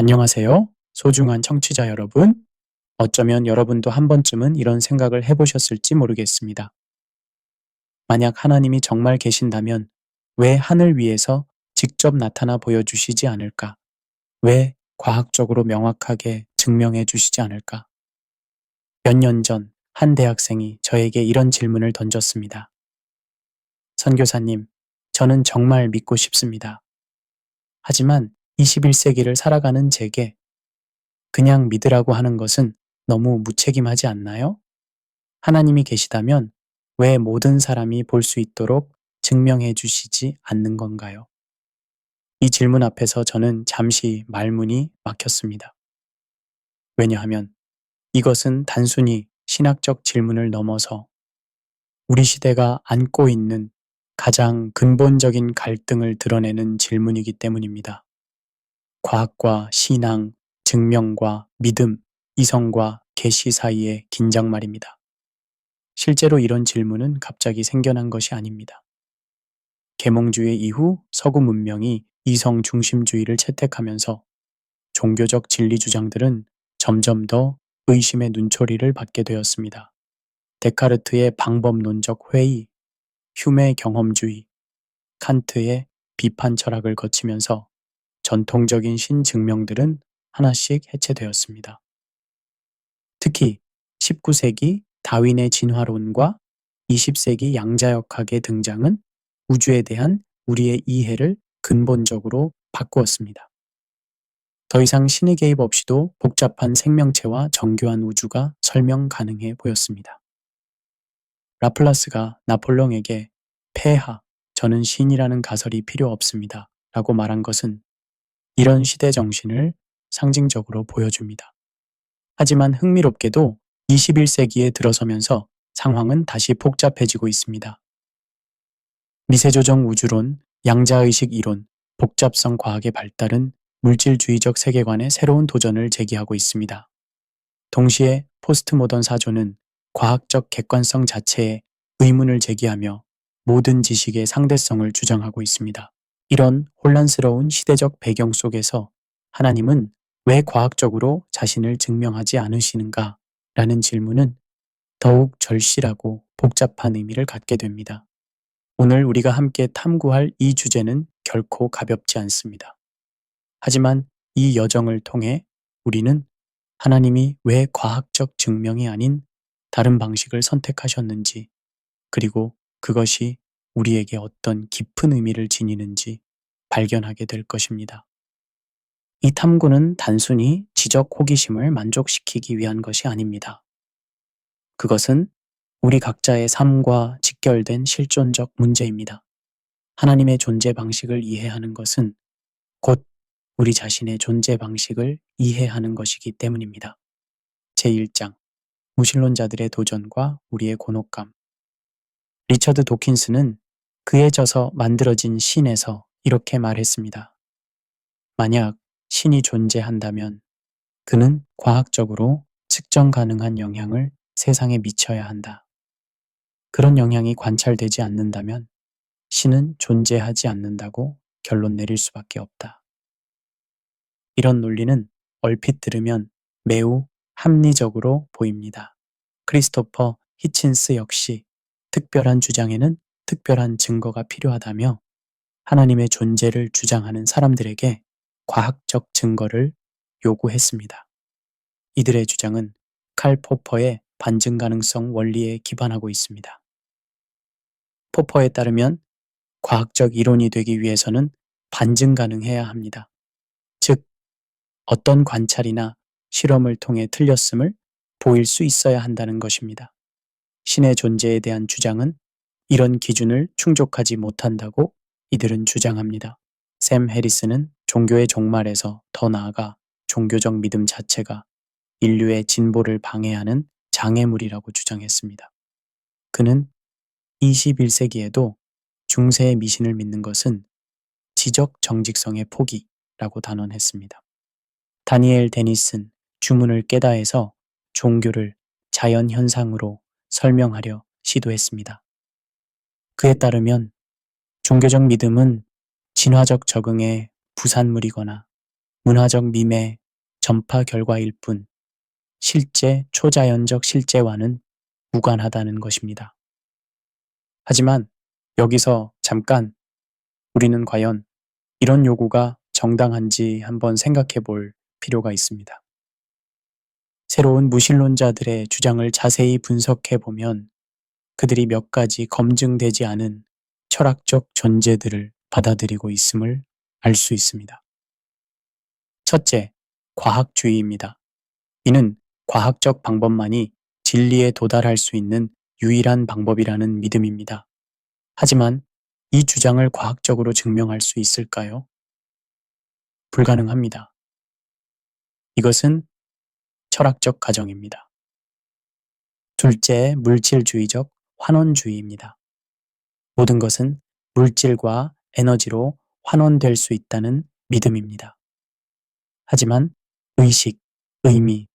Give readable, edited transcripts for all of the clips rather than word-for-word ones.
안녕하세요. 소중한 청취자 여러분. 어쩌면 여러분도 한 번쯤은 이런 생각을 해보셨을지 모르겠습니다. 만약 하나님이 정말 계신다면 왜 하늘 위에서 직접 나타나 보여주시지 않을까? 왜 과학적으로 명확하게 증명해 주시지 않을까? 몇 년 전 한 대학생이 저에게 이런 질문을 던졌습니다. 선교사님, 저는 정말 믿고 싶습니다. 하지만 21세기를 살아가는 제게 그냥 믿으라고 하는 것은 너무 무책임하지 않나요? 하나님이 계시다면 왜 모든 사람이 볼 수 있도록 증명해 주시지 않는 건가요? 이 질문 앞에서 저는 잠시 말문이 막혔습니다. 왜냐하면 이것은 단순히 신학적 질문을 넘어서 우리 시대가 안고 있는 가장 근본적인 갈등을 드러내는 질문이기 때문입니다. 과학과 신앙, 증명과 믿음, 이성과 계시 사이의 긴장 말입니다. 실제로 이런 질문은 갑자기 생겨난 것이 아닙니다. 계몽주의 이후 서구 문명이 이성 중심주의를 채택하면서 종교적 진리 주장들은 점점 더 의심의 눈초리를 받게 되었습니다. 데카르트의 방법론적 회의, 휴메의 경험주의, 칸트의 비판 철학을 거치면서 전통적인 신증명들은 하나씩 해체되었습니다. 특히 19세기 다윈의 진화론과 20세기 양자역학의 등장은 우주에 대한 우리의 이해를 근본적으로 바꾸었습니다. 더 이상 신의 개입 없이도 복잡한 생명체와 정교한 우주가 설명 가능해 보였습니다. 라플라스가 나폴롱에게 폐하, 저는 신이라는 가설이 필요 없습니다. 라고 말한 것은 이런 시대 정신을 상징적으로 보여줍니다. 하지만 흥미롭게도 21세기에 들어서면서 상황은 다시 복잡해지고 있습니다. 미세조정 우주론, 양자의식 이론, 복잡성 과학의 발달은 물질주의적 세계관의 새로운 도전을 제기하고 있습니다. 동시에 포스트모던 사조는 과학적 객관성 자체에 의문을 제기하며 모든 지식의 상대성을 주장하고 있습니다. 이런 혼란스러운 시대적 배경 속에서 하나님은 왜 과학적으로 자신을 증명하지 않으시는가? 라는 질문은 더욱 절실하고 복잡한 의미를 갖게 됩니다. 오늘 우리가 함께 탐구할 이 주제는 결코 가볍지 않습니다. 하지만 이 여정을 통해 우리는 하나님이 왜 과학적 증명이 아닌 다른 방식을 선택하셨는지, 그리고 그것이 우리에게 어떤 깊은 의미를 지니는지 발견하게 될 것입니다. 이 탐구는 단순히 지적 호기심을 만족시키기 위한 것이 아닙니다. 그것은 우리 각자의 삶과 직결된 실존적 문제입니다. 하나님의 존재 방식을 이해하는 것은 곧 우리 자신의 존재 방식을 이해하는 것이기 때문입니다. 제1장 무신론자들의 도전과 우리의 곤혹감. 리처드 도킨스는 그에 져서 만들어진 신에서 이렇게 말했습니다. 만약 신이 존재한다면 그는 과학적으로 측정 가능한 영향을 세상에 미쳐야 한다. 그런 영향이 관찰되지 않는다면 신은 존재하지 않는다고 결론 내릴 수밖에 없다. 이런 논리는 얼핏 들으면 매우 합리적으로 보입니다. 크리스토퍼 히친스 역시 특별한 주장에는 특별한 증거가 필요하다며 하나님의 존재를 주장하는 사람들에게 과학적 증거를 요구했습니다. 이들의 주장은 칼 포퍼의 반증 가능성 원리에 기반하고 있습니다. 포퍼에 따르면 과학적 이론이 되기 위해서는 반증 가능해야 합니다. 즉, 어떤 관찰이나 실험을 통해 틀렸음을 보일 수 있어야 한다는 것입니다. 신의 존재에 대한 주장은 이런 기준을 충족하지 못한다고 이들은 주장합니다. 샘 해리스는 종교의 종말에서 더 나아가 종교적 믿음 자체가 인류의 진보를 방해하는 장애물이라고 주장했습니다. 그는 21세기에도 중세의 미신을 믿는 것은 지적 정직성의 포기라고 단언했습니다. 다니엘 데니슨 주문을 깨다에서 종교를 자연 현상으로 설명하려 시도했습니다. 그에 따르면 종교적 믿음은 진화적 적응의 부산물이거나 문화적 밈의 전파 결과일 뿐 실제 초자연적 실제와는 무관하다는 것입니다. 하지만 여기서 잠깐 우리는 과연 이런 요구가 정당한지 한번 생각해 볼 필요가 있습니다. 새로운 무신론자들의 주장을 자세히 분석해 보면 그들이 몇 가지 검증되지 않은 철학적 존재들을 받아들이고 있음을 알 수 있습니다. 첫째, 과학주의입니다. 이는 과학적 방법만이 진리에 도달할 수 있는 유일한 방법이라는 믿음입니다. 하지만 이 주장을 과학적으로 증명할 수 있을까요? 불가능합니다. 이것은 철학적 가정입니다. 둘째, 물질주의적 환원주의입니다. 모든 것은 물질과 에너지로 환원될 수 있다는 믿음입니다. 하지만 의식, 의미,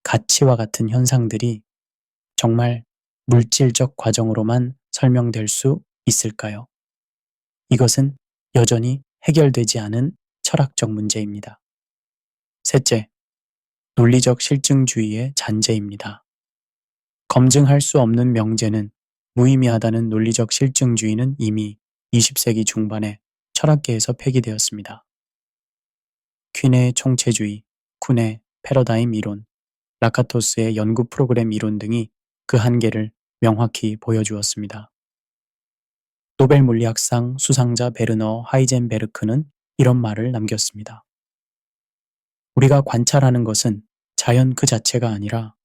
가치와 같은 현상들이 정말 물질적 과정으로만 설명될 수 있을까요? 이것은 여전히 해결되지 않은 철학적 문제입니다. 셋째, 논리적 실증주의의 잔재입니다. 검증할 수 없는 명제는 무의미하다는 논리적 실증주의는 이미 20세기 중반에 철학계에서 폐기되었습니다. 퀸의 총체주의, 쿤의 패러다임 이론, 라카토스의 연구 프로그램 이론 등이 그 한계를 명확히 보여주었습니다. 노벨 물리학상 수상자 베르너 하이젠베르크는 이런 말을 남겼습니다. 우리가 관찰하는 것은 자연 그 자체가 아니라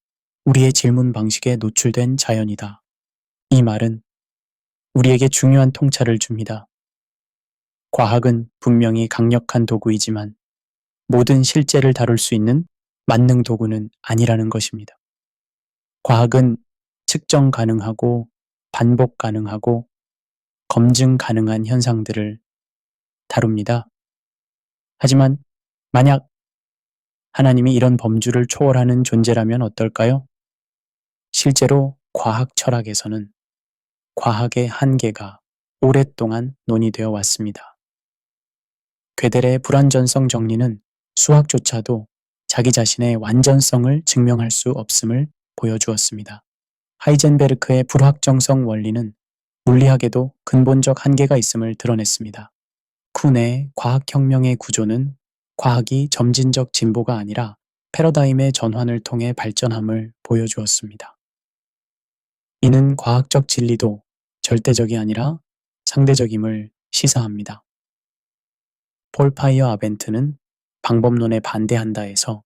우리의 질문 방식에 노출된 자연이다. 이 말은 우리에게 중요한 통찰을 줍니다. 과학은 분명히 강력한 도구이지만 모든 실제를 다룰 수 있는 만능 도구는 아니라는 것입니다. 과학은 측정 가능하고 반복 가능하고 검증 가능한 현상들을 다룹니다. 하지만 만약 하나님이 이런 범주를 초월하는 존재라면 어떨까요? 실제로 과학 철학에서는 과학의 한계가 오랫동안 논의되어 왔습니다. 괴델의 불완전성 정리는 수학조차도 자기 자신의 완전성을 증명할 수 없음을 보여주었습니다. 하이젠베르크의 불확정성 원리는 물리학에도 근본적 한계가 있음을 드러냈습니다. 쿤의 과학혁명의 구조는 과학이 점진적 진보가 아니라 패러다임의 전환을 통해 발전함을 보여주었습니다. 이는 과학적 진리도 절대적이 아니라 상대적임을 시사합니다. 폴 파이어 아벤트는 방법론에 반대한다에서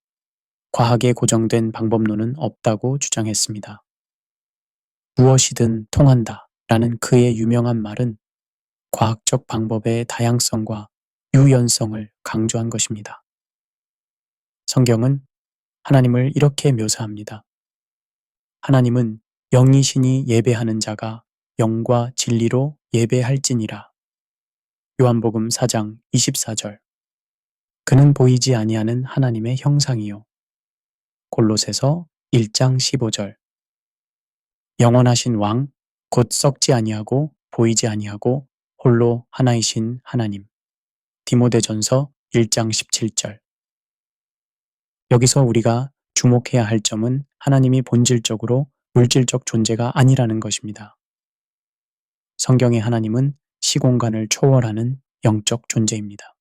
과학에 고정된 방법론은 없다고 주장했습니다. 무엇이든 통한다 라는 그의 유명한 말은 과학적 방법의 다양성과 유연성을 강조한 것입니다. 성경은 하나님을 이렇게 묘사합니다. 하나님은 영이시니 예배하는 자가 영과 진리로 예배할지니라. 요한복음 4장 24절. 그는 보이지 아니하는 하나님의 형상이요. 골로새서 1장 15절. 영원하신 왕, 곧 썩지 아니하고 보이지 아니하고 홀로 하나이신 하나님. 디모데전서 1장 17절. 여기서 우리가 주목해야 할 점은 하나님이 본질적으로 물질적 존재가 아니라는 것입니다. 성경의 하나님은 시공간을 초월하는 영적 존재입니다.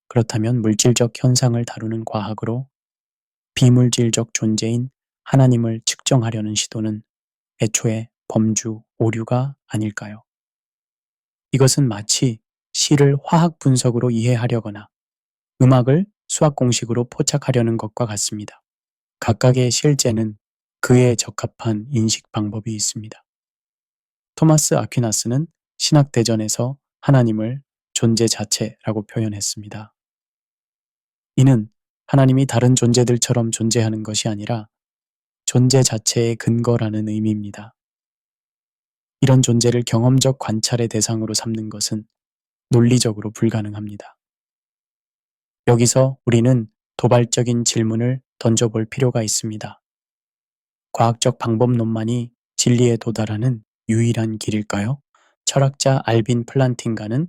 그렇다면 물질적 현상을 다루는 과학으로 비물질적 존재인 하나님을 측정하려는 시도는 애초에 범주 오류가 아닐까요? 이것은 마치 시를 화학 분석으로 이해하려거나 음악을 수학 공식으로 포착하려는 것과 같습니다. 각각의 실제는 그에 적합한 인식 방법이 있습니다. 토마스 아퀴나스는 신학대전에서 하나님을 존재 자체라고 표현했습니다. 이는 하나님이 다른 존재들처럼 존재하는 것이 아니라 존재 자체의 근거라는 의미입니다. 이런 존재를 경험적 관찰의 대상으로 삼는 것은 논리적으로 불가능합니다. 여기서 우리는 도발적인 질문을 던져볼 필요가 있습니다. 과학적 방법론만이 진리에 도달하는 유일한 길일까요? 철학자 알빈 플란팅가는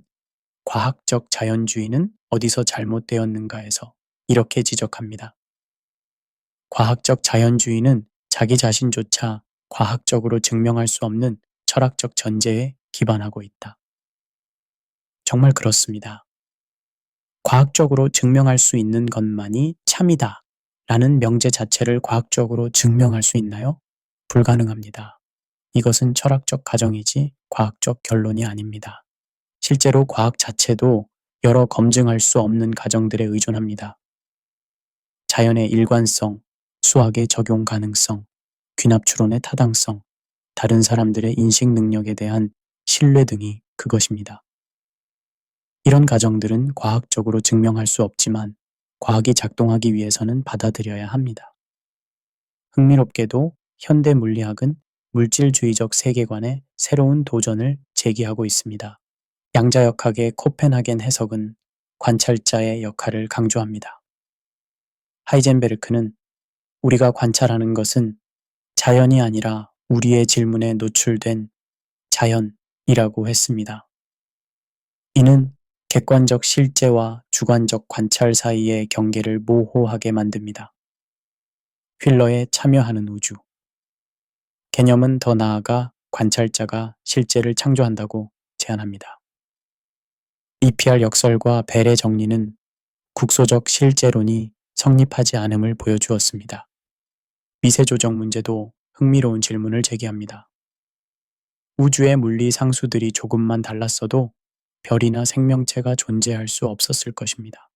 과학적 자연주의는 어디서 잘못되었는가에서 이렇게 지적합니다. 과학적 자연주의는 자기 자신조차 과학적으로 증명할 수 없는 철학적 전제에 기반하고 있다. 정말 그렇습니다. 과학적으로 증명할 수 있는 것만이 참이다 라는 명제 자체를 과학적으로 증명할 수 있나요? 불가능합니다. 이것은 철학적 가정이지 과학적 결론이 아닙니다. 실제로 과학 자체도 여러 검증할 수 없는 가정들에 의존합니다. 자연의 일관성, 수학의 적용 가능성, 귀납 추론의 타당성, 다른 사람들의 인식 능력에 대한 신뢰 등이 그것입니다. 이런 가정들은 과학적으로 증명할 수 없지만 과학이 작동하기 위해서는 받아들여야 합니다. 흥미롭게도 현대 물리학은 물질주의적 세계관에 새로운 도전을 제기하고 있습니다. 양자역학의 코펜하겐 해석은 관찰자의 역할을 강조합니다. 하이젠베르크는 우리가 관찰하는 것은 자연이 아니라 우리의 질문에 노출된 자연이라고 했습니다. 이는 객관적 실제와 주관적 관찰 사이의 경계를 모호하게 만듭니다. 휠러에 참여하는 우주. 개념은 더 나아가 관찰자가 실제를 창조한다고 제안합니다. EPR 역설과 벨의 정리는 국소적 실제론이 성립하지 않음을 보여주었습니다. 미세조정 문제도 흥미로운 질문을 제기합니다. 우주의 물리 상수들이 조금만 달랐어도 별이나 생명체가 존재할 수 없었을 것입니다.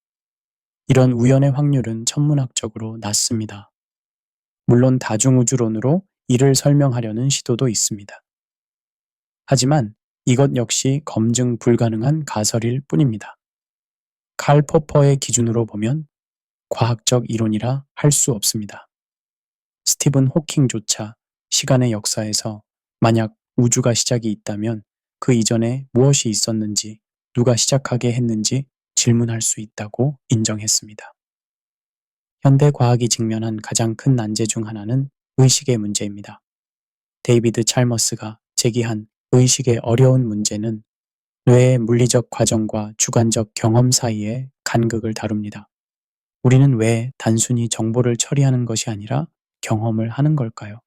이런 우연의 확률은 천문학적으로 낮습니다. 물론 다중우주론으로 이를 설명하려는 시도도 있습니다. 하지만 이것 역시 검증 불가능한 가설일 뿐입니다. 칼 포퍼의 기준으로 보면 과학적 이론이라 할 수 없습니다. 스티븐 호킹조차 시간의 역사에서 만약 우주가 시작이 있다면 그 이전에 무엇이 있었는지, 누가 시작하게 했는지 질문할 수 있다고 인정했습니다. 현대 과학이 직면한 가장 큰 난제 중 하나는 의식의 문제입니다. 데이비드 찰머스가 제기한 의식의 어려운 문제는 뇌의 물리적 과정과 주관적 경험 사이의 간극을 다룹니다. 우리는 왜 단순히 정보를 처리하는 것이 아니라 경험을 하는 걸까요?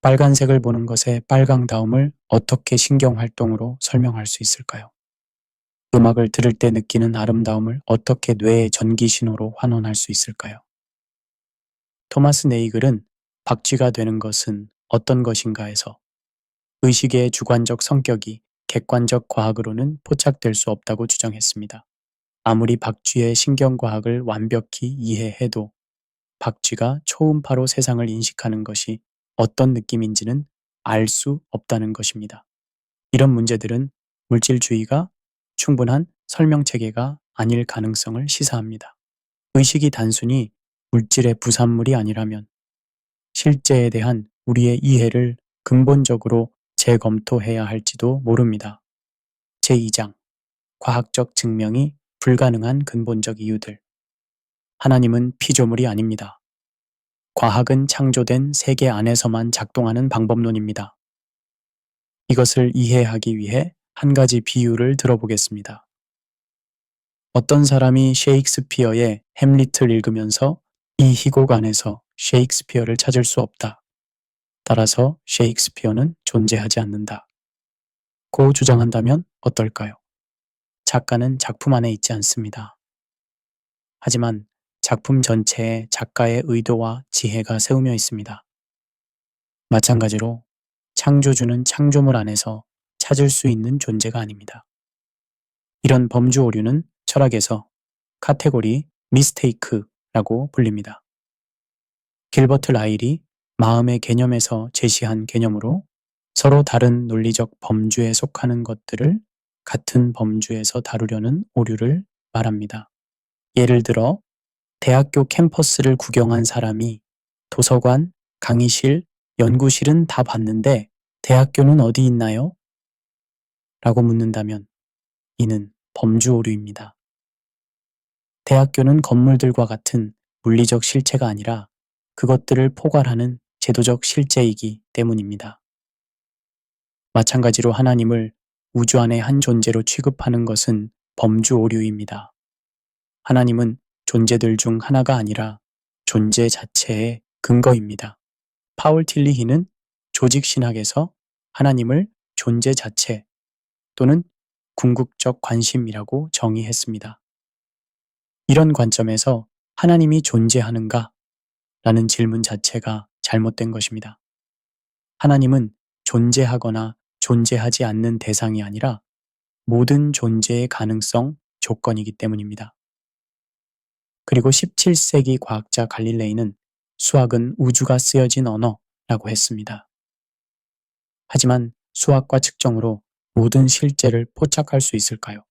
빨간색을 보는 것의 빨강다움을 어떻게 신경활동으로 설명할 수 있을까요? 음악을 들을 때 느끼는 아름다움을 어떻게 뇌의 전기신호로 환원할 수 있을까요? 토마스 네이글은 박쥐가 되는 것은 어떤 것인가에서 의식의 주관적 성격이 객관적 과학으로는 포착될 수 없다고 주장했습니다. 아무리 박쥐의 신경과학을 완벽히 이해해도 박쥐가 초음파로 세상을 인식하는 것이 어떤 느낌인지는 알 수 없다는 것입니다. 이런 문제들은 물질주의가 충분한 설명체계가 아닐 가능성을 시사합니다. 의식이 단순히 물질의 부산물이 아니라면 실제에 대한 우리의 이해를 근본적으로 재검토해야 할지도 모릅니다. 제2장 과학적 증명이 불가능한 근본적 이유들. 하나님은 피조물이 아닙니다. 과학은 창조된 세계 안에서만 작동하는 방법론입니다. 이것을 이해하기 위해 한 가지 비유를 들어보겠습니다. 어떤 사람이 셰익스피어의 햄릿을 읽으면서 이 희곡 안에서 셰익스피어를 찾을 수 없다. 따라서 셰익스피어는 존재하지 않는다. 고 주장한다면 어떨까요? 작가는 작품 안에 있지 않습니다. 하지만 작품 전체에 작가의 의도와 지혜가 세우며 있습니다. 마찬가지로 창조주는 창조물 안에서 찾을 수 있는 존재가 아닙니다. 이런 범주 오류는 철학에서 카테고리 미스테이크라고 불립니다. 길버트 라일이 마음의 개념에서 제시한 개념으로 서로 다른 논리적 범주에 속하는 것들을 같은 범주에서 다루려는 오류를 말합니다. 예를 들어 대학교 캠퍼스를 구경한 사람이 도서관, 강의실, 연구실은 다 봤는데 대학교는 어디 있나요? 라고 묻는다면 이는 범주 오류입니다. 대학교는 건물들과 같은 물리적 실체가 아니라 그것들을 포괄하는 제도적 실제이기 때문입니다. 마찬가지로 하나님을 우주 안의 한 존재로 취급하는 것은 범주 오류입니다. 하나님은 존재들 중 하나가 아니라 존재 자체의 근거입니다. 파울 틸리히는 조직신학에서 하나님을 존재 자체 또는 궁극적 관심이라고 정의했습니다. 이런 관점에서 하나님이 존재하는가? 라는 질문 자체가 잘못된 것입니다. 하나님은 존재하거나 존재하지 않는 대상이 아니라 모든 존재의 가능성 조건이기 때문입니다. 그리고 17세기 과학자 갈릴레이는 수학은 우주가 쓰여진 언어라고 했습니다. 하지만 수학과 측정으로 모든 실제를 포착할 수 있을까요?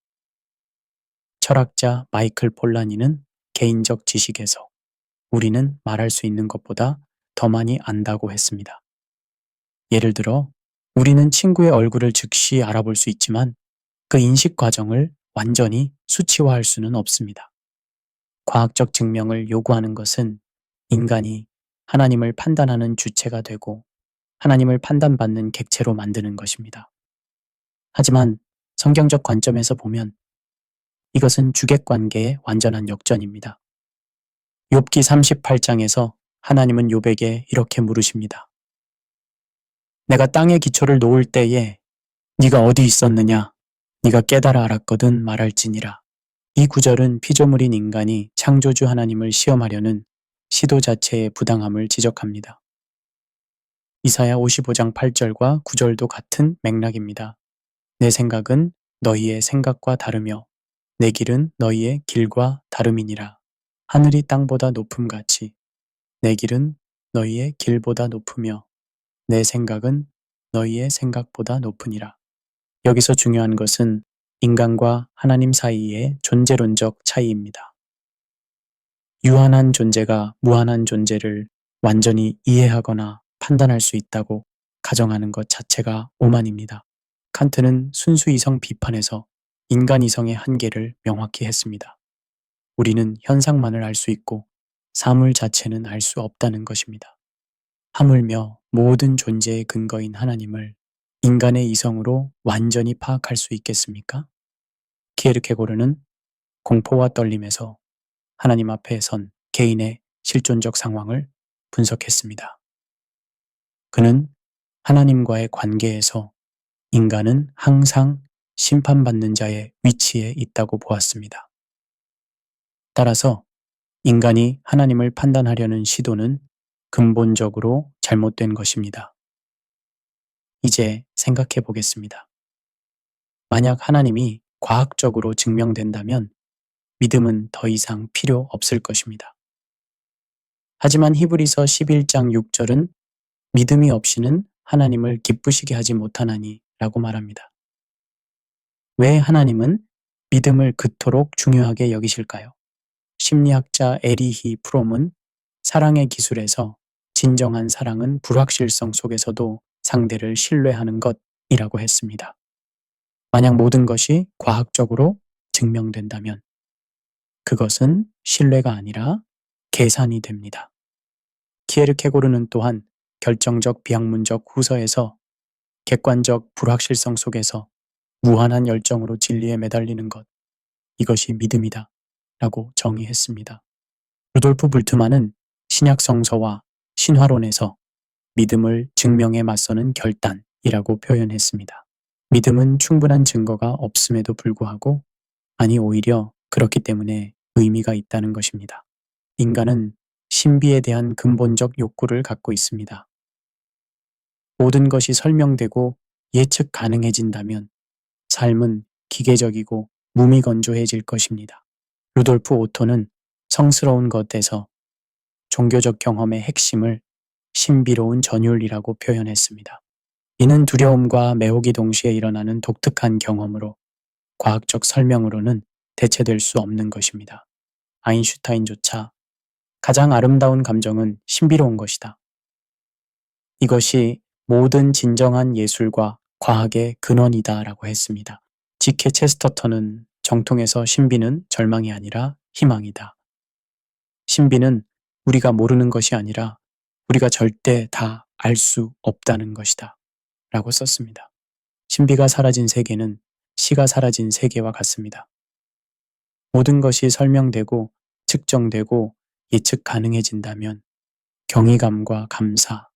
철학자 마이클 폴라니는 개인적 지식에서 우리는 말할 수 있는 것보다 더 많이 안다고 했습니다. 예를 들어, 우리는 친구의 얼굴을 즉시 알아볼 수 있지만 그 인식 과정을 완전히 수치화할 수는 없습니다. 과학적 증명을 요구하는 것은 인간이 하나님을 판단하는 주체가 되고 하나님을 판단받는 객체로 만드는 것입니다. 하지만 성경적 관점에서 보면 이것은 주객관계의 완전한 역전입니다. 욥기 38장에서 하나님은 욥에게 이렇게 물으십니다. 내가 땅의 기초를 놓을 때에 네가 어디 있었느냐? 네가 깨달아 알았거든 말할지니라. 이 구절은 피조물인 인간이 창조주 하나님을 시험하려는 시도 자체의 부당함을 지적합니다. 이사야 55장 8절과 9절도 같은 맥락입니다. 내 생각은 너희의 생각과 다르며 내 길은 너희의 길과 다름이니라. 하늘이 땅보다 높음같이 내 길은 너희의 길보다 높으며 내 생각은 너희의 생각보다 높으니라. 여기서 중요한 것은 인간과 하나님 사이의 존재론적 차이입니다. 유한한 존재가 무한한 존재를 완전히 이해하거나 판단할 수 있다고 가정하는 것 자체가 오만입니다. 칸트는 순수 이성 비판에서 인간 이성의 한계를 명확히 했습니다. 우리는 현상만을 알 수 있고 사물 자체는 알 수 없다는 것입니다. 하물며 모든 존재의 근거인 하나님을 인간의 이성으로 완전히 파악할 수 있겠습니까? 키에르케고르는 공포와 떨림에서 하나님 앞에 선 개인의 실존적 상황을 분석했습니다. 그는 하나님과의 관계에서 인간은 항상 심판받는 자의 위치에 있다고 보았습니다. 따라서 인간이 하나님을 판단하려는 시도는 근본적으로 잘못된 것입니다. 이제 생각해 보겠습니다. 만약 하나님이 과학적으로 증명된다면 믿음은 더 이상 필요 없을 것입니다. 하지만 히브리서 11장 6절은 믿음이 없이는 하나님을 기쁘시게 하지 못하나니 라고 말합니다. 왜 하나님은 믿음을 그토록 중요하게 여기실까요? 심리학자 에리히 프롬은 사랑의 기술에서 진정한 사랑은 불확실성 속에서도 상대를 신뢰하는 것이라고 했습니다. 만약 모든 것이 과학적으로 증명된다면 그것은 신뢰가 아니라 계산이 됩니다. 키에르케고르는 또한 결정적 비학문적 후서에서 객관적 불확실성 속에서 무한한 열정으로 진리에 매달리는 것, 이것이 믿음이다 라고 정의했습니다. 루돌프 불트만은 신약 성서와 신화론에서 믿음을 증명에 맞서는 결단이라고 표현했습니다. 믿음은 충분한 증거가 없음에도 불구하고, 아니 오히려 그렇기 때문에 의미가 있다는 것입니다. 인간은 신비에 대한 근본적 욕구를 갖고 있습니다. 모든 것이 설명되고 예측 가능해진다면 삶은 기계적이고 무미건조해질 것입니다. 루돌프 오토는 성스러운 것에서 종교적 경험의 핵심을 신비로운 전율이라고 표현했습니다. 이는 두려움과 매혹이 동시에 일어나는 독특한 경험으로 과학적 설명으로는 대체될 수 없는 것입니다. 아인슈타인조차 가장 아름다운 감정은 신비로운 것이다. 이것이 모든 진정한 예술과 과학의 근원이다 라고 했습니다. 지케 체스터턴은 정통에서 신비는 절망이 아니라 희망이다. 신비는 우리가 모르는 것이 아니라 우리가 절대 다 알 수 없다는 것이다 라고 썼습니다. 신비가 사라진 세계는 시가 사라진 세계와 같습니다. 모든 것이 설명되고 측정되고 예측 가능해진다면 경이감과 감사,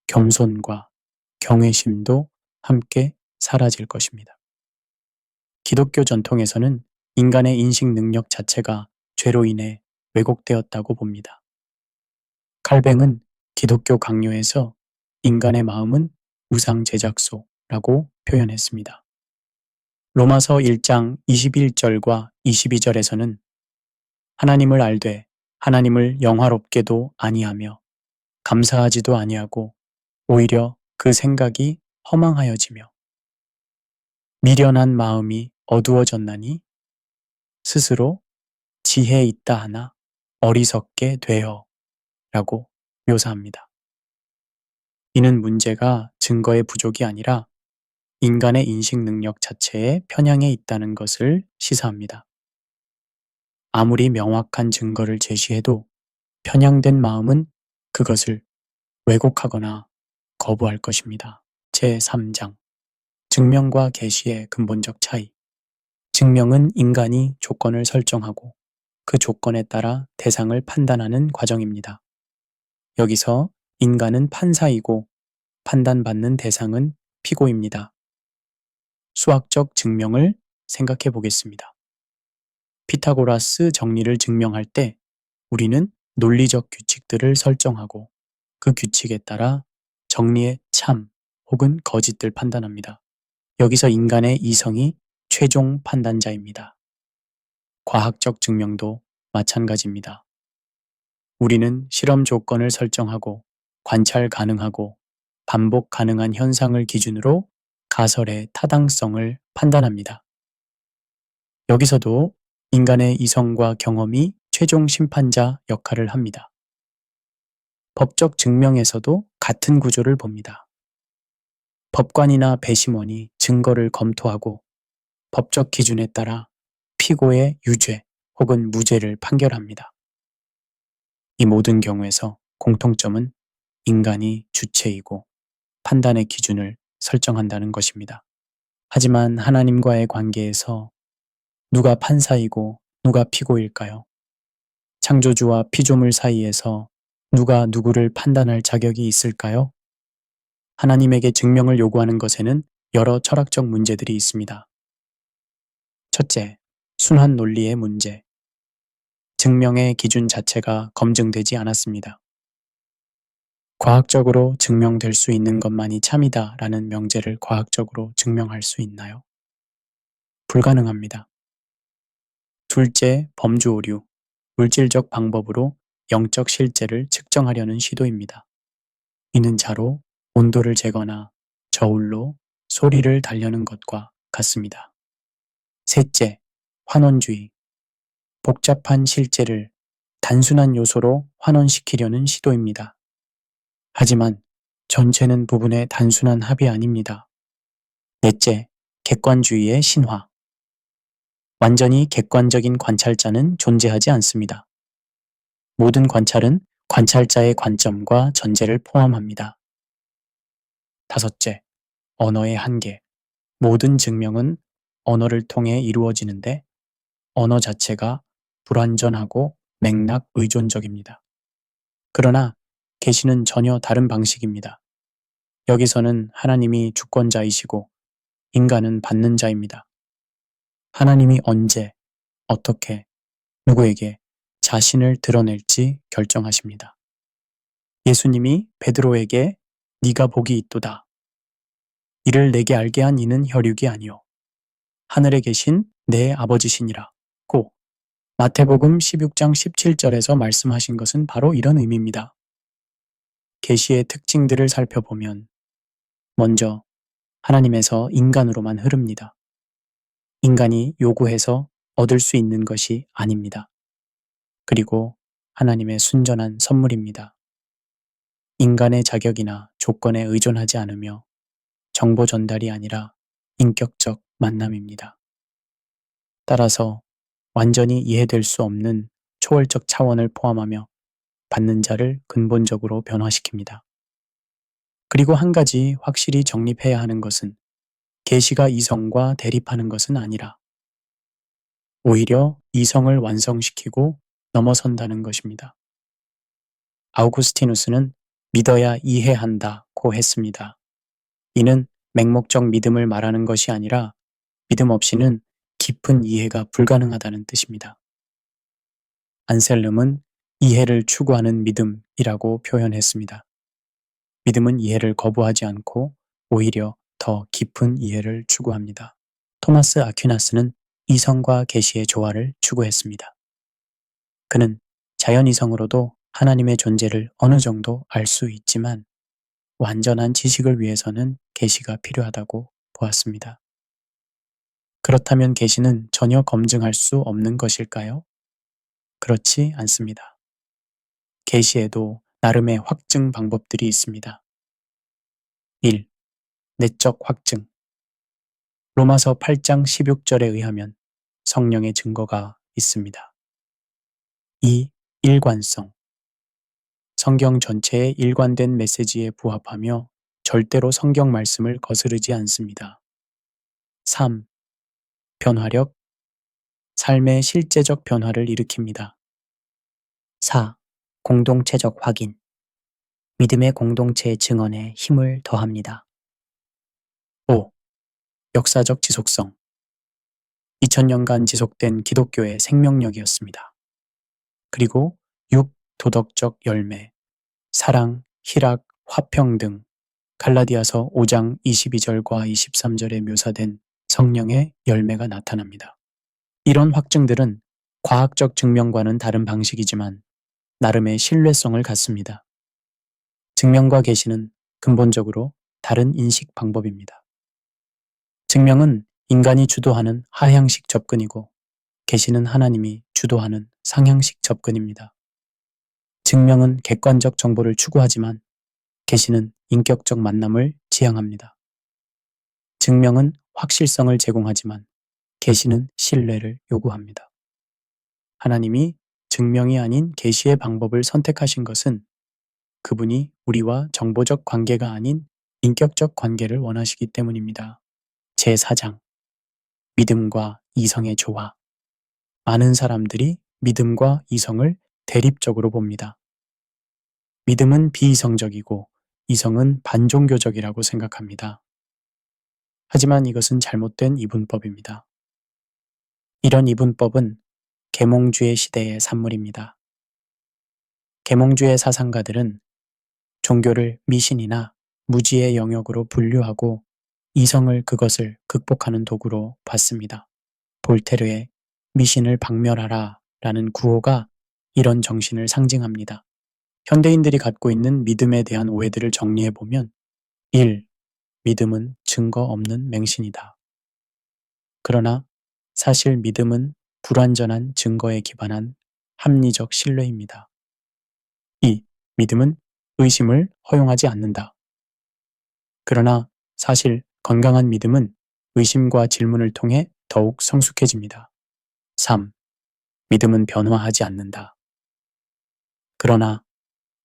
겸손과 경외심도 함께 사라질 것입니다. 기독교 전통에서는 인간의 인식 능력 자체가 죄로 인해 왜곡되었다고 봅니다. 칼뱅은 기독교 강요에서 인간의 마음은 우상 제작소라고 표현했습니다. 로마서 1장 21절과 22절에서는 하나님을 알되 하나님을 영화롭게도 아니하며 감사하지도 아니하고 오히려 그 생각이 허망하여지며 미련한 마음이 어두워졌나니 스스로 지혜 있다 하나 어리석게 되어 라고 묘사합니다. 이는 문제가 증거의 부족이 아니라 인간의 인식 능력 자체에 편향해 있다는 것을 시사합니다. 아무리 명확한 증거를 제시해도 편향된 마음은 그것을 왜곡하거나 거부할 것입니다. 제3장 증명과 계시의 근본적 차이. 증명은 인간이 조건을 설정하고 그 조건에 따라 대상을 판단하는 과정입니다. 여기서 인간은 판사이고 판단받는 대상은 피고입니다. 수학적 증명을 생각해 보겠습니다. 피타고라스 정리를 증명할 때 우리는 논리적 규칙들을 설정하고 그 규칙에 따라 정리의 참 혹은 거짓을 판단합니다. 여기서 인간의 이성이 최종 판단자입니다. 과학적 증명도 마찬가지입니다. 우리는 실험 조건을 설정하고 관찰 가능하고 반복 가능한 현상을 기준으로 가설의 타당성을 판단합니다. 여기서도 인간의 이성과 경험이 최종 심판자 역할을 합니다. 법적 증명에서도 같은 구조를 봅니다. 법관이나 배심원이 증거를 검토하고 법적 기준에 따라 피고의 유죄 혹은 무죄를 판결합니다. 이 모든 경우에서 공통점은 인간이 주체이고 판단의 기준을 설정한다는 것입니다. 하지만 하나님과의 관계에서 누가 판사이고 누가 피고일까요? 창조주와 피조물 사이에서 누가 누구를 판단할 자격이 있을까요? 하나님에게 증명을 요구하는 것에는 여러 철학적 문제들이 있습니다. 첫째, 순환 논리의 문제. 증명의 기준 자체가 검증되지 않았습니다. 과학적으로 증명될 수 있는 것만이 참이다 라는 명제를 과학적으로 증명할 수 있나요? 불가능합니다. 둘째, 범주 오류. 물질적 방법으로 영적 실제를 측정하려는 시도입니다. 이는 자로 온도를 재거나 저울로 소리를 달려는 것과 같습니다. 셋째, 환원주의. 복잡한 실제를 단순한 요소로 환원시키려는 시도입니다. 하지만 전체는 부분의 단순한 합이 아닙니다. 넷째, 객관주의의 신화. 완전히 객관적인 관찰자는 존재하지 않습니다. 모든 관찰은 관찰자의 관점과 전제를 포함합니다. 다섯째, 언어의 한계. 모든 증명은 언어를 통해 이루어지는데 언어 자체가 불완전하고 맥락 의존적입니다. 그러나 계시는 전혀 다른 방식입니다. 여기서는 하나님이 주권자이시고 인간은 받는 자입니다. 하나님이 언제, 어떻게, 누구에게 자신을 드러낼지 결정하십니다. 예수님이 베드로에게 네가 복이 있도다. 이를 내게 알게 한 이는 혈육이 아니요 하늘에 계신 내 아버지시니라 고 마태복음 16장 17절에서 말씀하신 것은 바로 이런 의미입니다. 계시의 특징들을 살펴보면 먼저 하나님에서 인간으로만 흐릅니다. 인간이 요구해서 얻을 수 있는 것이 아닙니다. 그리고 하나님의 순전한 선물입니다. 인간의 자격이나 조건에 의존하지 않으며 정보 전달이 아니라 인격적 만남입니다. 따라서 완전히 이해될 수 없는 초월적 차원을 포함하며 받는 자를 근본적으로 변화시킵니다. 그리고 한 가지 확실히 정립해야 하는 것은 계시가 이성과 대립하는 것은 아니라 오히려 이성을 완성시키고 넘어선다는 것입니다. 아우구스티누스는 믿어야 이해한다고 했습니다. 이는 맹목적 믿음을 말하는 것이 아니라 믿음 없이는 깊은 이해가 불가능하다는 뜻입니다. 안셀름은 이해를 추구하는 믿음이라고 표현했습니다. 믿음은 이해를 거부하지 않고 오히려 더 깊은 이해를 추구합니다. 토마스 아퀴나스는 이성과 계시의 조화를 추구했습니다. 그는 자연 이성으로도 하나님의 존재를 어느 정도 알 수 있지만 완전한 지식을 위해서는 계시가 필요하다고 보았습니다. 그렇다면 계시는 전혀 검증할 수 없는 것일까요? 그렇지 않습니다. 계시에도 나름의 확증 방법들이 있습니다. 1. 내적 확증. 로마서 8장 16절에 의하면 성령의 증거가 있습니다. 2. 일관성. 성경 전체의 일관된 메시지에 부합하며 절대로 성경 말씀을 거스르지 않습니다. 3. 변화력. 삶의 실제적 변화를 일으킵니다. 4. 공동체적 확인. 믿음의 공동체의 증언에 힘을 더합니다. 5. 역사적 지속성. 2000년간 지속된 기독교의 생명력이었습니다. 그리고 6. 도덕적 열매. 사랑, 희락, 화평 등 갈라디아서 5장 22절과 23절에 묘사된 성령의 열매가 나타납니다. 이런 확증들은 과학적 증명과는 다른 방식이지만 나름의 신뢰성을 갖습니다. 증명과 계시는 근본적으로 다른 인식 방법입니다. 증명은 인간이 주도하는 하향식 접근이고 계시는 하나님이 주도하는 상향식 접근입니다. 증명은 객관적 정보를 추구하지만 계시는 인격적 만남을 지향합니다. 증명은 확실성을 제공하지만 계시는 신뢰를 요구합니다. 하나님이 증명이 아닌 계시의 방법을 선택하신 것은 그분이 우리와 정보적 관계가 아닌 인격적 관계를 원하시기 때문입니다. 제4장 믿음과 이성의 조화. 많은 사람들이 믿음과 이성을 대립적으로 봅니다. 믿음은 비이성적이고 이성은 반종교적이라고 생각합니다. 하지만 이것은 잘못된 이분법입니다. 이런 이분법은 계몽주의 시대의 산물입니다. 계몽주의 사상가들은 종교를 미신이나 무지의 영역으로 분류하고 이성을 그것을 극복하는 도구로 봤습니다. 볼테르의 미신을 박멸하라 라는 구호가 이런 정신을 상징합니다. 현대인들이 갖고 있는 믿음에 대한 오해들을 정리해보면 1. 믿음은 증거 없는 맹신이다. 그러나 사실 믿음은 불완전한 증거에 기반한 합리적 신뢰입니다. 2. 믿음은 의심을 허용하지 않는다. 그러나 사실 건강한 믿음은 의심과 질문을 통해 더욱 성숙해집니다. 3. 믿음은 변화하지 않는다. 그러나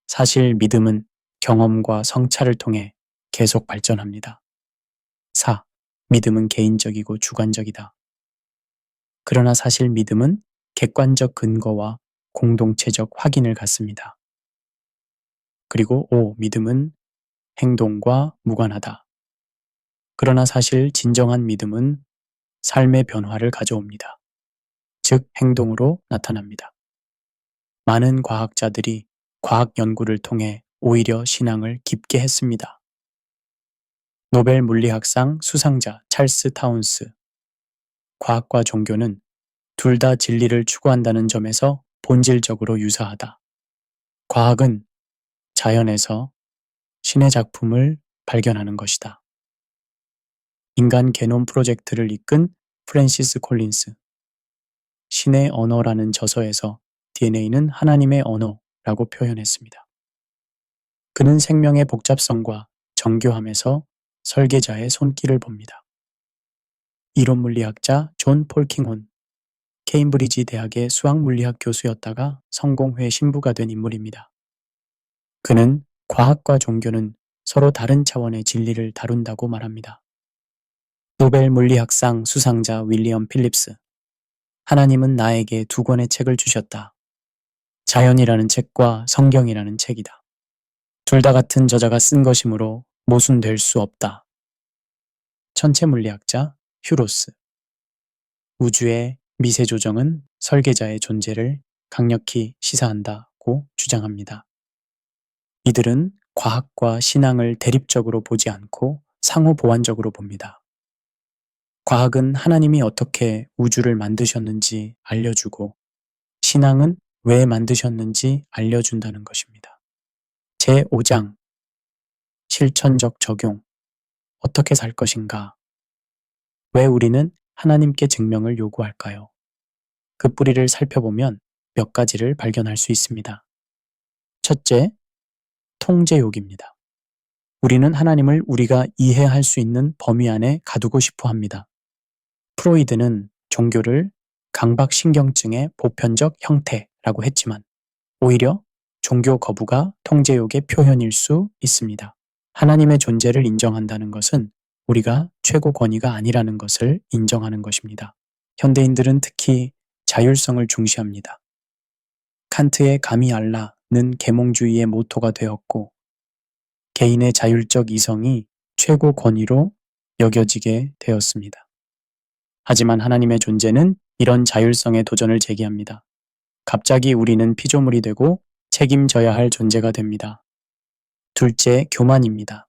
사실 믿음은 경험과 성찰을 통해 계속 발전합니다. 4. 믿음은 개인적이고 주관적이다. 그러나 사실 믿음은 객관적 근거와 공동체적 확인을 갖습니다. 그리고 5. 믿음은 행동과 무관하다. 그러나 사실 진정한 믿음은 삶의 변화를 가져옵니다. 즉 행동으로 나타납니다. 많은 과학자들이 과학 연구를 통해 오히려 신앙을 깊게 했습니다. 노벨 물리학상 수상자 찰스 타운스. 과학과 종교는 둘 다 진리를 추구한다는 점에서 본질적으로 유사하다. 과학은 자연에서 신의 작품을 발견하는 것이다. 인간 게놈 프로젝트를 이끈 프랜시스 콜린스. 신의 언어라는 저서에서 DNA는 하나님의 언어라고 표현했습니다. 그는 생명의 복잡성과 정교함에서 설계자의 손길을 봅니다. 이론물리학자 존 폴킹혼, 케임브리지 대학의 수학물리학 교수였다가 성공회 신부가 된 인물입니다. 그는 과학과 종교는 서로 다른 차원의 진리를 다룬다고 말합니다. 노벨 물리학상 수상자 윌리엄 필립스. 하나님은 나에게 2권의 책을 주셨다. 자연이라는 책과 성경이라는 책이다. 둘 다 같은 저자가 쓴 것이므로 모순될 수 없다. 천체물리학자 휴로스. 우주의 미세 조정은 설계자의 존재를 강력히 시사한다고 주장합니다. 이들은 과학과 신앙을 대립적으로 보지 않고 상호 보완적으로 봅니다. 과학은 하나님이 어떻게 우주를 만드셨는지 알려주고, 신앙은 왜 만드셨는지 알려준다는 것입니다. 제5장 실천적 적용. 어떻게 살 것인가? 왜 우리는 하나님께 증명을 요구할까요? 그 뿌리를 살펴보면 몇 가지를 발견할 수 있습니다. 첫째, 통제욕입니다. 우리는 하나님을 우리가 이해할 수 있는 범위 안에 가두고 싶어 합니다. 프로이드는 종교를 강박신경증의 보편적 형태라고 했지만 오히려 종교 거부가 통제욕의 표현일 수 있습니다. 하나님의 존재를 인정한다는 것은 우리가 최고 권위가 아니라는 것을 인정하는 것입니다. 현대인들은 특히 자율성을 중시합니다. 칸트의 감히 알라는 계몽주의의 모토가 되었고, 개인의 자율적 이성이 최고 권위로 여겨지게 되었습니다. 하지만 하나님의 존재는 이런 자율성의 도전을 제기합니다. 갑자기 우리는 피조물이 되고 책임져야 할 존재가 됩니다. 둘째, 교만입니다.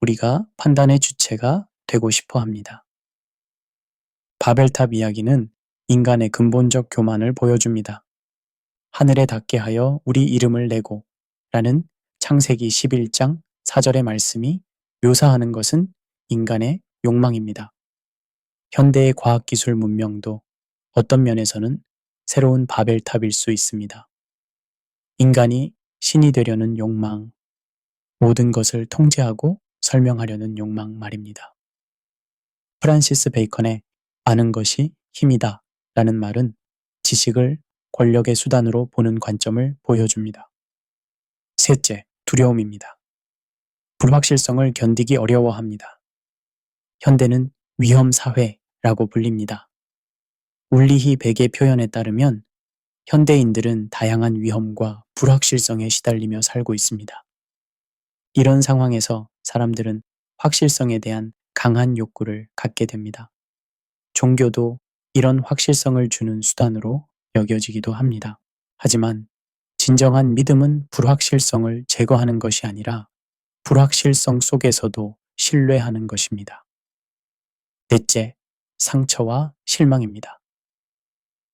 우리가 판단의 주체가 되고 싶어 합니다. 바벨탑 이야기는 인간의 근본적 교만을 보여줍니다. 하늘에 닿게 하여 우리 이름을 내고 라는 창세기 11장 4절의 말씀이 묘사하는 것은 인간의 욕망입니다. 현대의 과학기술 문명도 어떤 면에서는 새로운 바벨탑일 수 있습니다. 인간이 신이 되려는 욕망, 모든 것을 통제하고 설명하려는 욕망 말입니다. 프란시스 베이컨의 아는 것이 힘이다 라는 말은 지식을 권력의 수단으로 보는 관점을 보여줍니다. 셋째, 두려움입니다. 불확실성을 견디기 어려워합니다. 현대는 위험사회라고 불립니다. 울리히 백의 표현에 따르면 현대인들은 다양한 위험과 불확실성에 시달리며 살고 있습니다. 이런 상황에서 사람들은 확실성에 대한 강한 욕구를 갖게 됩니다. 종교도 이런 확실성을 주는 수단으로 여겨지기도 합니다. 하지만 진정한 믿음은 불확실성을 제거하는 것이 아니라 불확실성 속에서도 신뢰하는 것입니다. 넷째, 상처와 실망입니다.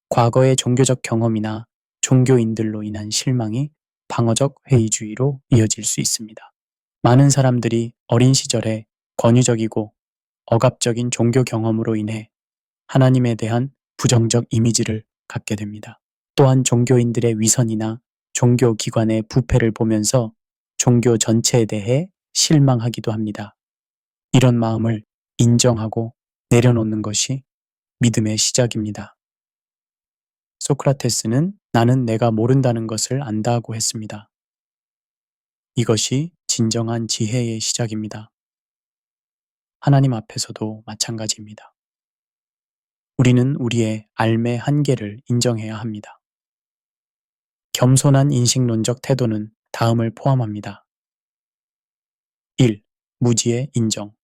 과거의 종교적 경험이나 종교인들로 인한 실망이 방어적 회의주의로 이어질 수 있습니다. 많은 사람들이 어린 시절에 권위적이고 억압적인 종교 경험으로 인해 하나님에 대한 부정적 이미지를 갖게 됩니다. 또한 종교인들의 위선이나 종교 기관의 부패를 보면서 종교 전체에 대해 실망하기도 합니다. 이런 마음을 인정하고 내려놓는 것이 믿음의 시작입니다. 소크라테스는 나는 내가 모른다는 것을 안다고 했습니다. 이것이 진정한 지혜의 시작입니다. 하나님 앞에서도 마찬가지입니다. 우리는 우리의 알매 한계를 인정해야 합니다. 겸손한 인식론적 태도는 다음을 포함합니다. 1. 무지의 인정.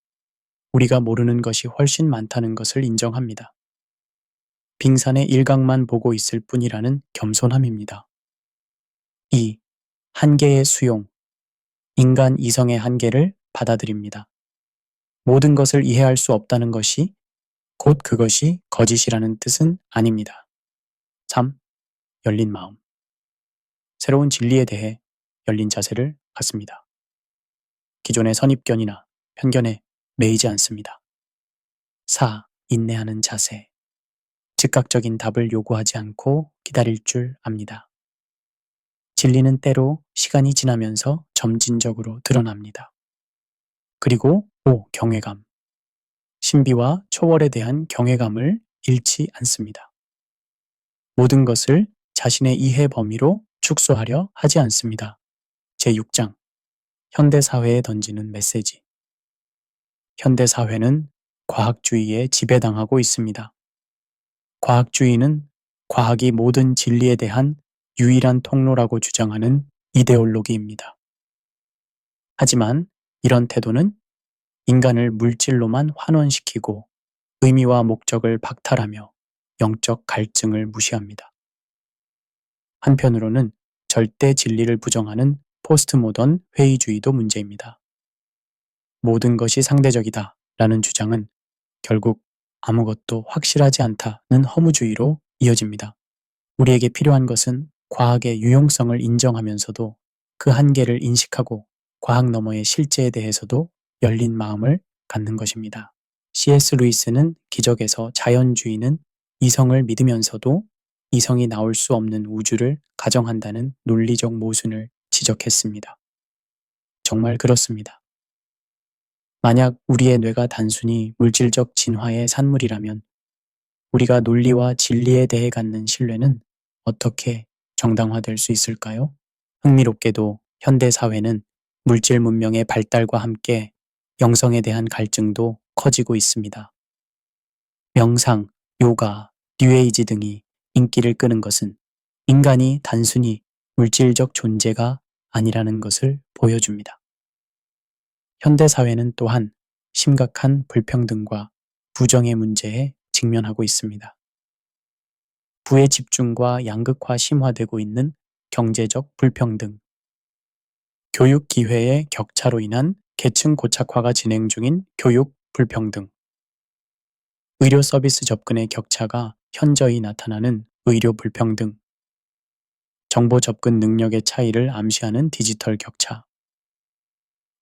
우리가 모르는 것이 훨씬 많다는 것을 인정합니다. 빙산의 일각만 보고 있을 뿐이라는 겸손함입니다. 2. 한계의 수용. 인간 이성의 한계를 받아들입니다. 모든 것을 이해할 수 없다는 것이 곧 그것이 거짓이라는 뜻은 아닙니다. 3. 열린 마음. 새로운 진리에 대해 열린 자세를 갖습니다. 기존의 선입견이나 편견에 매이지 않습니다. 4. 인내하는 자세. 즉각적인 답을 요구하지 않고 기다릴 줄 압니다. 진리는 때로 시간이 지나면서 점진적으로 드러납니다. 그리고 5. 경외감. 신비와 초월에 대한 경외감을 잃지 않습니다. 모든 것을 자신의 이해 범위로 축소하려 하지 않습니다. 제6장 현대사회에 던지는 메시지. 현대사회는 과학주의에 지배당하고 있습니다. 과학주의는 과학이 모든 진리에 대한 유일한 통로라고 주장하는 이데올로기입니다. 하지만 이런 태도는 인간을 물질로만 환원시키고 의미와 목적을 박탈하며 영적 갈증을 무시합니다. 한편으로는 절대 진리를 부정하는 포스트모던 회의주의도 문제입니다. 모든 것이 상대적이다 라는 주장은 결국 아무것도 확실하지 않다는 허무주의로 이어집니다. 우리에게 필요한 것은 과학의 유용성을 인정하면서도 그 한계를 인식하고 과학 너머의 실제에 대해서도 열린 마음을 갖는 것입니다. C.S. 루이스는 기적에서 자연주의는 이성을 믿으면서도 이성이 나올 수 없는 우주를 가정한다는 논리적 모순을 지적했습니다. 정말 그렇습니다. 만약 우리의 뇌가 단순히 물질적 진화의 산물이라면 우리가 논리와 진리에 대해 갖는 신뢰는 어떻게 정당화될 수 있을까요? 흥미롭게도 현대 사회는 물질 문명의 발달과 함께 영성에 대한 갈증도 커지고 있습니다. 명상, 요가, 뉴에이지 등이 인기를 끄는 것은 인간이 단순히 물질적 존재가 아니라는 것을 보여줍니다. 현대 사회는 또한 심각한 불평등과 부정의 문제에 직면하고 있습니다. 부의 집중과 양극화 심화되고 있는 경제적 불평등, 교육 기회의 격차로 인한 계층 고착화가 진행 중인 교육 불평등, 의료 서비스 접근의 격차가 현저히 나타나는 의료 불평등, 정보 접근 능력의 차이를 암시하는 디지털 격차,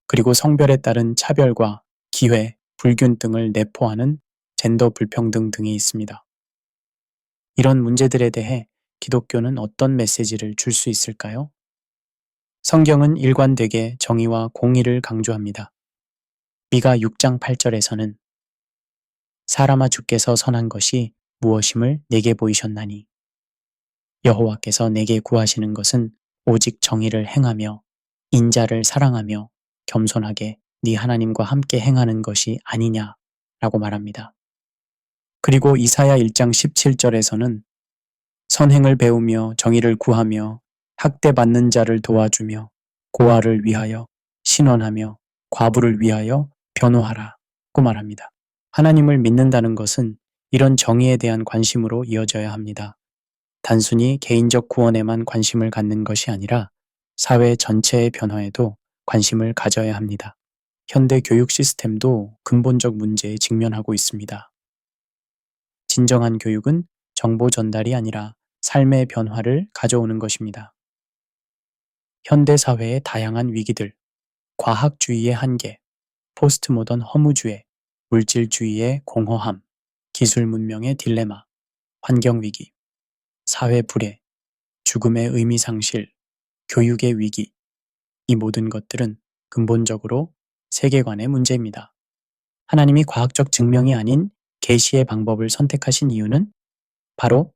그리고 성별에 따른 차별과 기회, 불균등을 내포하는 젠더 불평등 등이 있습니다. 이런 문제들에 대해 기독교는 어떤 메시지를 줄 수 있을까요? 성경은 일관되게 정의와 공의를 강조합니다. 미가 6장 8절에서는 사람아 주께서 선한 것이 무엇임을 내게 보이셨나니 여호와께서 내게 구하시는 것은 오직 정의를 행하며 인자를 사랑하며 겸손하게 네 하나님과 함께 행하는 것이 아니냐라고 말합니다. 그리고 이사야 1장 17절에서는 선행을 배우며 정의를 구하며 학대받는 자를 도와주며 고아를 위하여 신원하며 과부를 위하여 변호하라고 말합니다. 하나님을 믿는다는 것은 이런 정의에 대한 관심으로 이어져야 합니다. 단순히 개인적 구원에만 관심을 갖는 것이 아니라 사회 전체의 변화에도 관심을 가져야 합니다. 현대 교육 시스템도 근본적 문제에 직면하고 있습니다. 진정한 교육은 정보 전달이 아니라 삶의 변화를 가져오는 것입니다. 현대 사회의 다양한 위기들, 과학주의의 한계, 포스트모던 허무주의, 물질주의의 공허함, 기술 문명의 딜레마, 환경위기, 사회 불애, 죽음의 의미 상실, 교육의 위기, 이 모든 것들은 근본적으로 세계관의 문제입니다. 하나님이 과학적 증명이 아닌 계시의 방법을 선택하신 이유는 바로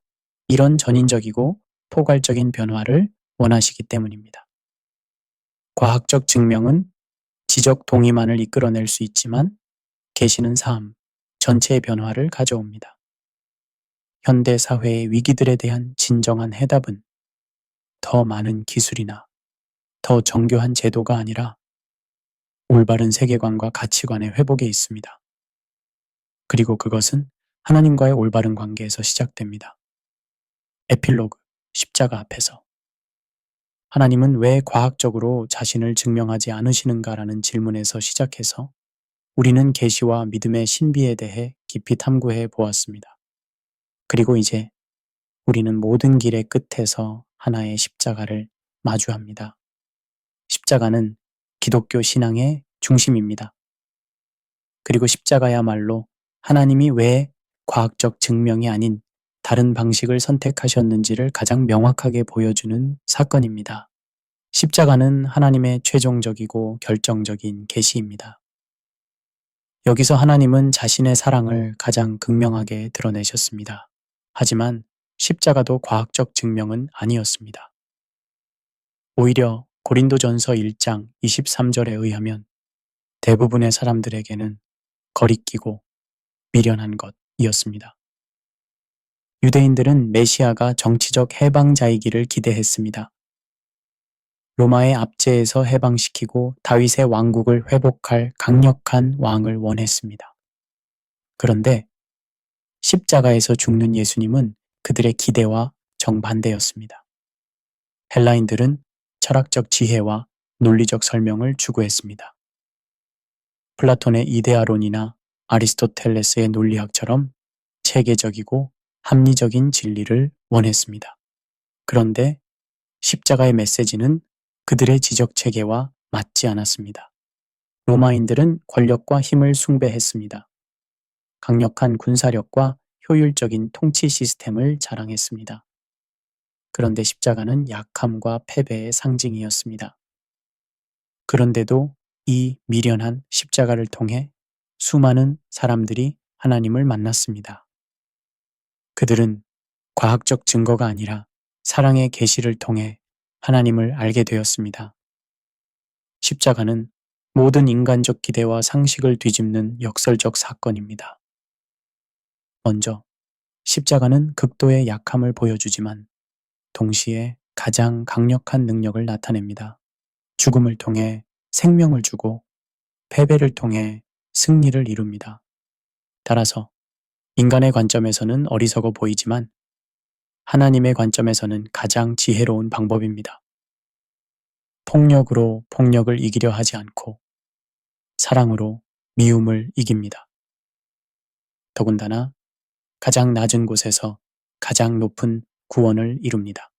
이런 전인적이고 포괄적인 변화를 원하시기 때문입니다. 과학적 증명은 지적 동의만을 이끌어낼 수 있지만 계시는 삶 전체의 변화를 가져옵니다. 현대 사회의 위기들에 대한 진정한 해답은 더 많은 기술이나 더 정교한 제도가 아니라 올바른 세계관과 가치관의 회복에 있습니다. 그리고 그것은 하나님과의 올바른 관계에서 시작됩니다. 에필로그, 십자가 앞에서. 하나님은 왜 과학적으로 자신을 증명하지 않으시는가라는 질문에서 시작해서 우리는 계시와 믿음의 신비에 대해 깊이 탐구해 보았습니다. 그리고 이제 우리는 모든 길의 끝에서 하나의 십자가를 마주합니다. 십자가는 기독교 신앙의 중심입니다. 그리고 십자가야말로 하나님이 왜 과학적 증명이 아닌 다른 방식을 선택하셨는지를 가장 명확하게 보여주는 사건입니다. 십자가는 하나님의 최종적이고 결정적인 계시입니다. 여기서 하나님은 자신의 사랑을 가장 극명하게 드러내셨습니다. 하지만 십자가도 과학적 증명은 아니었습니다. 오히려 고린도전서 1장 23절에 의하면 대부분의 사람들에게는 거리끼고 미련한 것이었습니다. 유대인들은 메시아가 정치적 해방자이기를 기대했습니다. 로마의 압제에서 해방시키고 다윗의 왕국을 회복할 강력한 왕을 원했습니다. 그런데 십자가에서 죽는 예수님은 그들의 기대와 정반대였습니다. 헬라인들은 철학적 지혜와 논리적 설명을 추구했습니다. 플라톤의 이데아론이나 아리스토텔레스의 논리학처럼 체계적이고 합리적인 진리를 원했습니다. 그런데 십자가의 메시지는 그들의 지적 체계와 맞지 않았습니다. 로마인들은 권력과 힘을 숭배했습니다. 강력한 군사력과 효율적인 통치 시스템을 자랑했습니다. 그런데 십자가는 약함과 패배의 상징이었습니다. 그런데도 이 미련한 십자가를 통해 수많은 사람들이 하나님을 만났습니다. 그들은 과학적 증거가 아니라 사랑의 계시를 통해 하나님을 알게 되었습니다. 십자가는 모든 인간적 기대와 상식을 뒤집는 역설적 사건입니다. 먼저, 십자가는 극도의 약함을 보여주지만 동시에 가장 강력한 능력을 나타냅니다. 죽음을 통해 생명을 주고 패배를 통해 승리를 이룹니다. 따라서 인간의 관점에서는 어리석어 보이지만 하나님의 관점에서는 가장 지혜로운 방법입니다. 폭력으로 폭력을 이기려 하지 않고 사랑으로 미움을 이깁니다. 더군다나 가장 낮은 곳에서 가장 높은 구원을 이룹니다.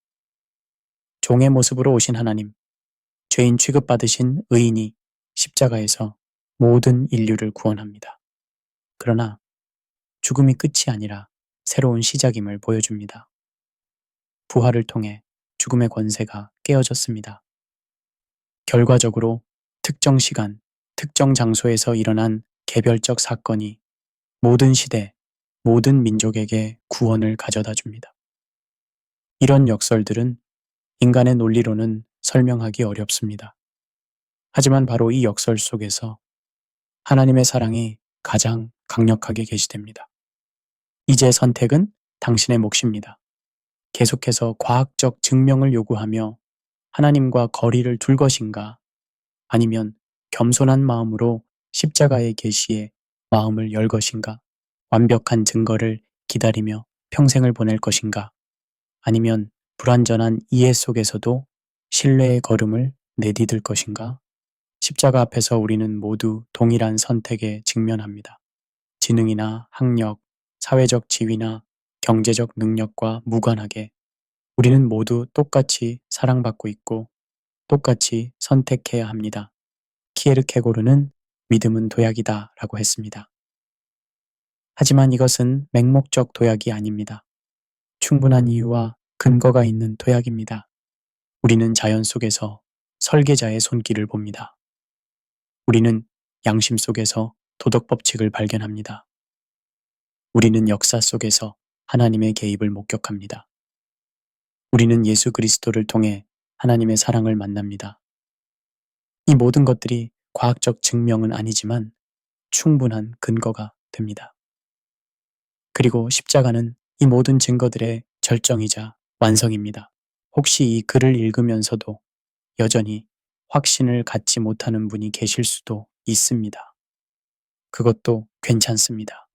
종의 모습으로 오신 하나님, 죄인 취급받으신 의인이 십자가에서 모든 인류를 구원합니다. 그러나 죽음이 끝이 아니라 새로운 시작임을 보여줍니다. 부활을 통해 죽음의 권세가 깨어졌습니다. 결과적으로 특정 시간, 특정 장소에서 일어난 개별적 사건이 모든 시대, 모든 민족에게 구원을 가져다 줍니다. 이런 역설들은 인간의 논리로는 설명하기 어렵습니다. 하지만 바로 이 역설 속에서 하나님의 사랑이 가장 강력하게 계시됩니다. 이제 선택은 당신의 몫입니다. 계속해서 과학적 증명을 요구하며 하나님과 거리를 둘 것인가, 아니면 겸손한 마음으로 십자가의 계시에 마음을 열 것인가, 완벽한 증거를 기다리며 평생을 보낼 것인가, 아니면 불완전한 이해 속에서도 신뢰의 걸음을 내디딜 것인가. 십자가 앞에서 우리는 모두 동일한 선택에 직면합니다. 지능이나 학력, 사회적 지위나 경제적 능력과 무관하게 우리는 모두 똑같이 사랑받고 있고 똑같이 선택해야 합니다. 키에르케고르는 믿음은 도약이다 라고 했습니다. 하지만 이것은 맹목적 도약이 아닙니다. 충분한 이유와 근거가 있는 도약입니다. 우리는 자연 속에서 설계자의 손길을 봅니다. 우리는 양심 속에서 도덕 법칙을 발견합니다. 우리는 역사 속에서 하나님의 개입을 목격합니다. 우리는 예수 그리스도를 통해 하나님의 사랑을 만납니다. 이 모든 것들이 과학적 증명은 아니지만 충분한 근거가 됩니다. 그리고 십자가는 이 모든 증거들의 절정이자 완성입니다. 혹시 이 글을 읽으면서도 여전히 확신을 갖지 못하는 분이 계실 수도 있습니다. 그것도 괜찮습니다.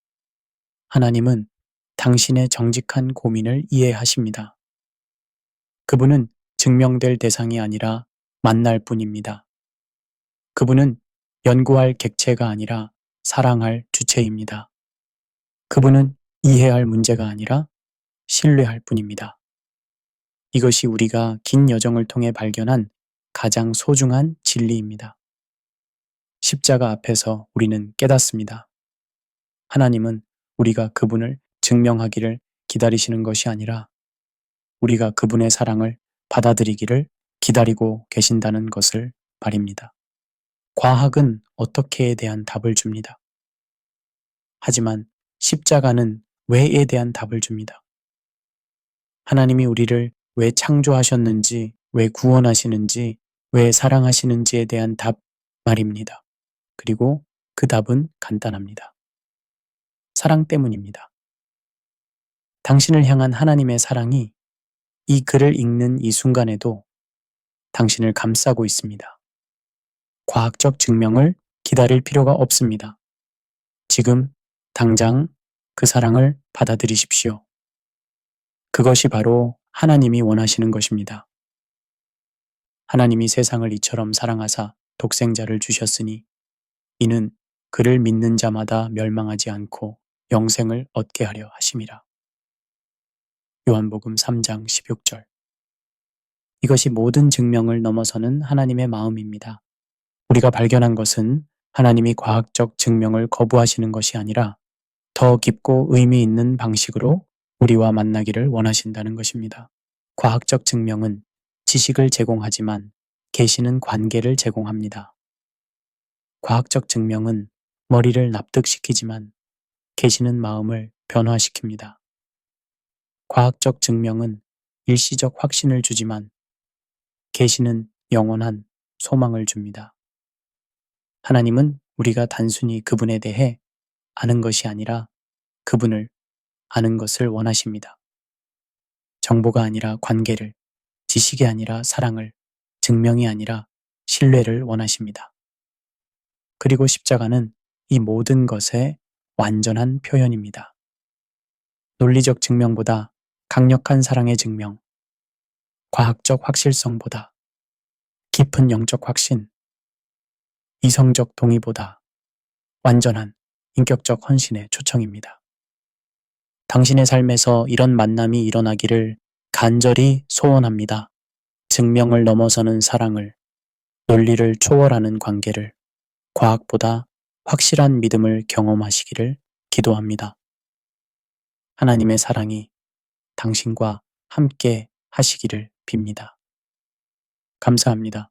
하나님은 당신의 정직한 고민을 이해하십니다. 그분은 증명될 대상이 아니라 만날 뿐입니다. 그분은 연구할 객체가 아니라 사랑할 주체입니다. 그분은 이해할 문제가 아니라 신뢰할 뿐입니다. 이것이 우리가 긴 여정을 통해 발견한 가장 소중한 진리입니다. 십자가 앞에서 우리는 깨닫습니다. 하나님은 우리가 그분을 증명하기를 기다리시는 것이 아니라 우리가 그분의 사랑을 받아들이기를 기다리고 계신다는 것을 말입니다. 과학은 어떻게에 대한 답을 줍니다. 하지만 십자가는 왜에 대한 답을 줍니다. 하나님이 우리를 왜 창조하셨는지, 왜 구원하시는지, 왜 사랑하시는지에 대한 답 말입니다. 그리고 그 답은 간단합니다. 사랑 때문입니다. 당신을 향한 하나님의 사랑이 이 글을 읽는 이 순간에도 당신을 감싸고 있습니다. 과학적 증명을 기다릴 필요가 없습니다. 지금, 당장 그 사랑을 받아들이십시오. 그것이 바로 하나님이 원하시는 것입니다. 하나님이 세상을 이처럼 사랑하사 독생자를 주셨으니 이는 그를 믿는 자마다 멸망하지 않고 영생을 얻게 하려 하심이라. 요한복음 3장 16절. 이것이 모든 증명을 넘어서는 하나님의 마음입니다. 우리가 발견한 것은 하나님이 과학적 증명을 거부하시는 것이 아니라 더 깊고 의미 있는 방식으로 우리와 만나기를 원하신다는 것입니다. 과학적 증명은 지식을 제공하지만 계시는 관계를 제공합니다. 과학적 증명은 머리를 납득시키지만 계시는 마음을 변화시킵니다. 과학적 증명은 일시적 확신을 주지만 계시는 영원한 소망을 줍니다. 하나님은 우리가 단순히 그분에 대해 아는 것이 아니라 그분을 아는 것을 원하십니다. 정보가 아니라 관계를, 지식이 아니라 사랑을, 증명이 아니라 신뢰를 원하십니다. 그리고 십자가는 이 모든 것의 완전한 표현입니다. 논리적 증명보다 강력한 사랑의 증명, 과학적 확실성보다 깊은 영적 확신, 이성적 동의보다 완전한 인격적 헌신의 초청입니다. 당신의 삶에서 이런 만남이 일어나기를 간절히 소원합니다. 증명을 넘어서는 사랑을, 논리를 초월하는 관계를, 과학보다 확실한 믿음을 경험하시기를 기도합니다. 하나님의 사랑이 당신과 함께 하시기를 빕니다. 감사합니다.